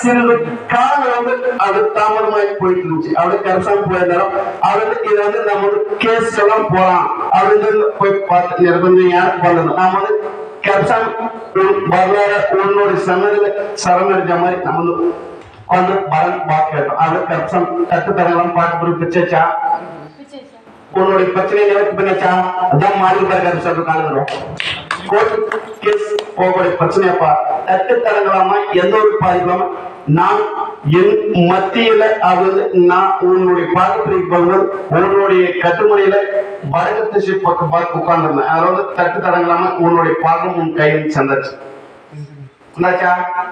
சிறிது காலம் அது தாமதமாய் போயிட்டு இருந்துச்சு. அவரு கரசாமி போயிருந்தாலும் அவரு இதை நம்ம கேஸ் எல்லாம் போலாம் அப்படின்னு போய் பார்த்து கொஞ்சம் யாருக்கு பண்ணணும். நாம கரசாமி வரலாறு உன்னுடைய சன்னதியில சரணடைஞ்ச மாதிரி நம்ம வந்து பலன் பார்க்கணும். அவரு கரசாமி கட்டுத்தரலாம் பார்க்க பிடிச்சா உன்னுடைய பிரச்சனை நிவர்த்தி பண்ணச்சா அதான் மாறி கரசாமி காலம் கோர்ட் கேஸ் போகக்கூடிய பிரச்சனையப்பா தட்டுத்தடங்களாம எந்த ஒரு பாதிக்கலாம நான் என் மத்தியில அது நான் உன்னுடைய பாகத்திற்கு உன்னுடைய கட்டுமுறையில வடக்கு பக்கம் பார்த்து உட்கார்ந்துருந்தேன். அதோட தட்டுத்தடங்களாம உன்னுடைய பாகம் உன் கையில் சென்றாச்சு.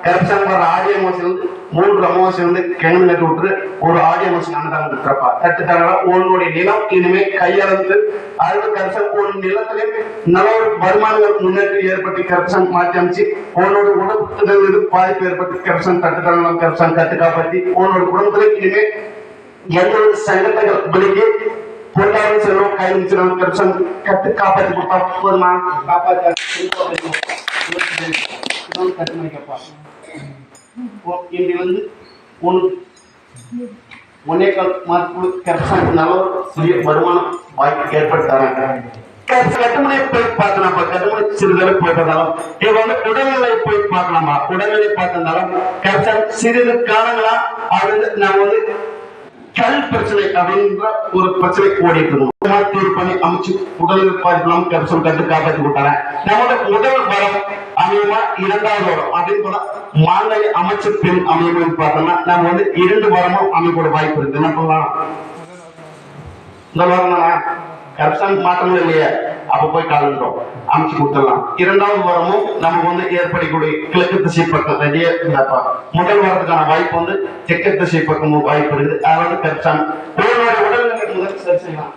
கரப்ஷன் வர ஆடியோ மோசம் 3 அமாவாசை கிணறு நட்டு விட்டு ஒரு ஆடியோ மோசம் அன்னதானம் விட்டுறப்பா தட்டுத்தடங்களா உன்னுடைய நிலம் இனிமே கையாளந்து அது கரப்ஷன் உன் நிலத்திலே நல்ல ஒரு வருமானங்கள் முன்னேற்றம் ஏற்பட்டு கரப்ஷன் மாற்றி அமைச்சு உன்னோட உடம்பு பாதிப்பு ஏற்பட்டு கரப்ஷன் தட்டுத்தடங்களும் கரப்ஷன் கட்டு காப்பாற்றி உன்னோட குடும்பத்திலே இனிமே எந்த ஒரு சங்கடங்கள் விலைக்கு பொருளாதார செல்வம் கையில் கரப்ஷன் கட்டு காப்பாற்றி கொடுத்தா போதுமா காப்பாற்ற கட்டுமணிக்கப்பா இன்றிலிருந்து ஒன்னே கால் மார்க்கு கரப்ஷன் நல்ல ஒரு வருமானம் வாய்ப்பு ஏற்பட்டு தராங்க. கட்டுமனை போய் பார்க்கலாமா கட்டுமனை சிறிதளவு போய் பார்த்தாலும் இவங்க உடல்நிலை போய் பார்க்கலாமா உடல்நிலை பார்த்திருந்தாலும் கரப்ஷன் சிறிது காலங்களா அது நம்ம கல் பிரச்சனை அப்படின்ற ஒரு பிரச்சனை ஓடிட்டு இருக்கணும். தீர்வு பண்ணி அமைச்சு உடல் பாதிக்கலாம் கரப்ஷன் கட்டு காப்பாற்றி விட்டாங்க. நம்மளோட முதல் வரம் அமையமா 2வது வரம் அப்படின்னு சொன்னா மாநில அமைச்சு பெண் அமையமா பார்த்தோம்னா நம்ம 2 வரமும் அமைப்போட வாய்ப்பு இருக்கு. என்ன பண்ணலாம் இந்த வரம் கரப்ஷன் மாற்றங்கள் இல்லையா அப்ப போய் காலன்றோம் அமைச்சு கொடுத்துடலாம். 2வது வரமும் நமக்கு ஏற்படக்கூடிய கிழக்கு திசை பக்கம் ரெடியா இருந்தாப்பா முதல் வரத்துக்கான வாய்ப்பு தெற்கு திசை பக்கம் வாய்ப்பு இருக்குது. அதாவது கரப்ஷன் உடல்நிலை முதல் சரி செய்யலாம்.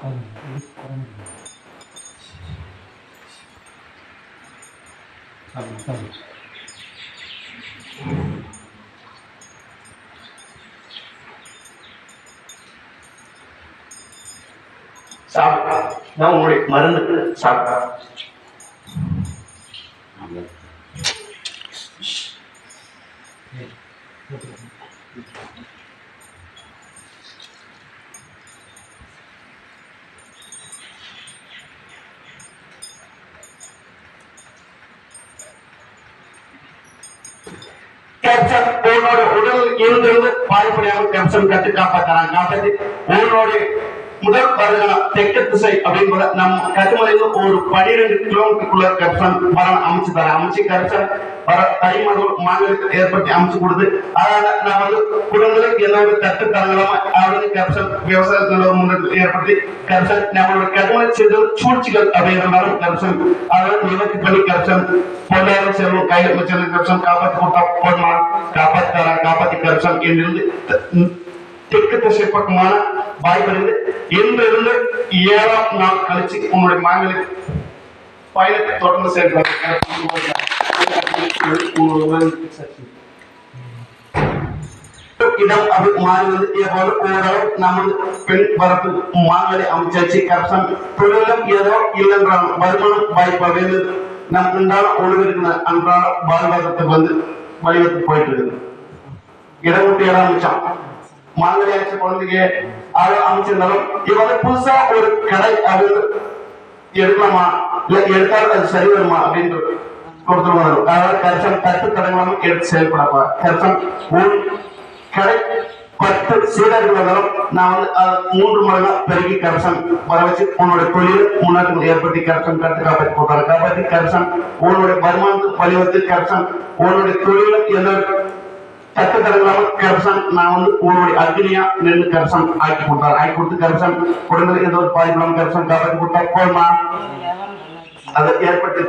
சாப்பிட்டா நான் உங்களுடைய மருந்து சாப்பிட்டா உன்னோட உடல் இருந்து பாதிப்படையாமல் கரப்ஷன் கட்டு காப்பாற்றாங்க. காப்பாற்றி உன்னுடைய முதல் வருடம் தெற்கு திசை அப்படின்னு நம்ம கட்டுமலையில ஒரு 12 கிலோமீட்டருக்குள்ள கரப்ஷன் மரம் அமைச்சு தரேன். அமைச்சு கரப்ஷன் வர தைமகள் மாநிலத்தில் ஏற்படுத்தி அமைச்சு கொடுத்து அதனால நான் குடும்பங்களுக்கு எந்த தட்டு தரங்களாம அவரு கரப்ஷன் விவசாயத்துல முன்னேற்றம் ஏற்படுத்தி கரப்ஷன் நம்மளோட கட்டுமலை செய்த சூழ்ச்சிகள் அப்படி இருந்தாலும் கரப்ஷன் அதனால நிவர்த்தி பண்ணி கரப்ஷன் பொருளாதார செல்வம் கையில் வச்சிருந்த கரப்ஷன் காப்பாற்றி கொடுத்தா போதுமா காப்பாற்றி தரேன் காப்பாற்றி கரப்ஷன் என்று தெற்கு திசை பக்கமான வாய்ப்பு இன்றிருந்து 7ஆம் நாள் கழிச்சு உங்களுடைய மாநில பயணத்தை தொடர்ந்து செயல்படுத்த இடம் அப்படி மாறி ஓரளவு நம்ம பெண் வரப்பு மாநில அமைச்சாச்சு கரப்ஷன் தொழிலும் ஏதோ இல்லைன்றாங்க வருமானம் வாய்ப்பாக நம் உண்டான ஒழுங்கு அன்றாட வாழ்வாதாரத்துக்கு வழிவகுத்து போயிட்டு இருக்குது. இடம் விட்டு இடம் அமைச்சான் மாநில ஆட்சி குழந்தைங்க அமைச்சிருந்தாலும் இவங்க புதுசா ஒரு கடை அப்படின்னு எடுக்கலாமா இல்ல எடுத்தாலும் அது சரி வருமா அப்படின்றது கொடுத்துருவாங்க. அதாவது கரப்ஷன் தட்டு தடங்களாம எடுத்து செயல்படப்பா கரப்ஷன் ஒரு கடை 10 சீடர்கள் வந்தாலும் நான் 3 மடங்கா பெருகி கரப்ஷன் வர வச்சு உன்னோட தொழில் முன்னேற்றம் ஏற்படுத்தி கரப்ஷன் கட்டு காப்பாற்றி போட்டாங்க. காப்பாற்றி கரப்ஷன் உன்னுடைய வருமானத்துக்கு வழிவகுத்து கரப்ஷன் உன்னுடைய தொழிலும் எந்த தட்டுத்தடங்களாம கரப்ஷன் நான் உன்னுடைய அக்னியா நின்று கரப்ஷன் ஆக்கி கொடுத்தாரு. ஆக்கி கொடுத்து கரப்ஷன் குடும்பத்தில் எந்த ஒரு பாதிப்பு கரப்ஷன் காப்பாற்றி கொடுத்தா போதுமா அதை ஏற்படுத்தி